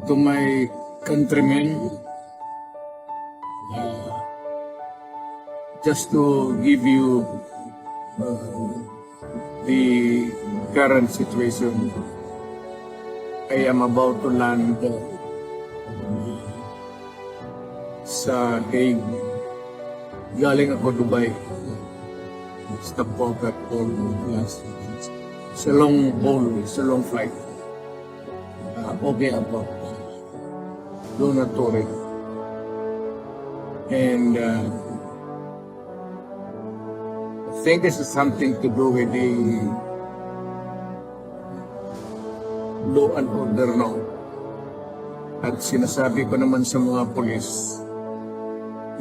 to my countrymen, just to give you the current situation. I am about to land sa Hague. Galing ako Dubai. Stop over all last. It's a long haul, it's a long flight. Okay ako. Do not worry. And I think this is something to do with the law and order now. At sinasabi ko naman sa mga pulis,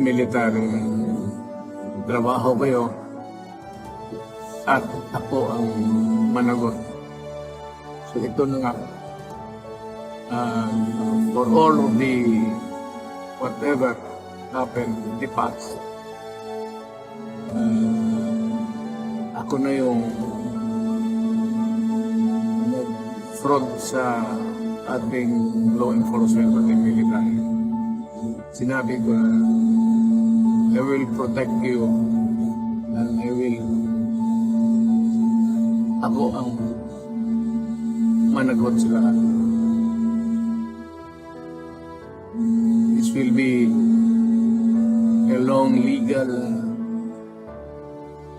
military, trabaho kayo at ako ang managot. So ito na nga. For all of the whatever happened in the past, ako na yung nag-front sa ating law enforcement at military. Sinabi ko na I will protect you and ako ang managot sa lahat. This will be a long legal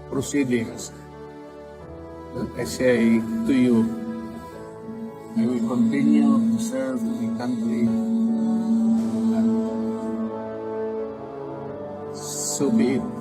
proceedings. But I say to you, I will continue to serve the country. So be it.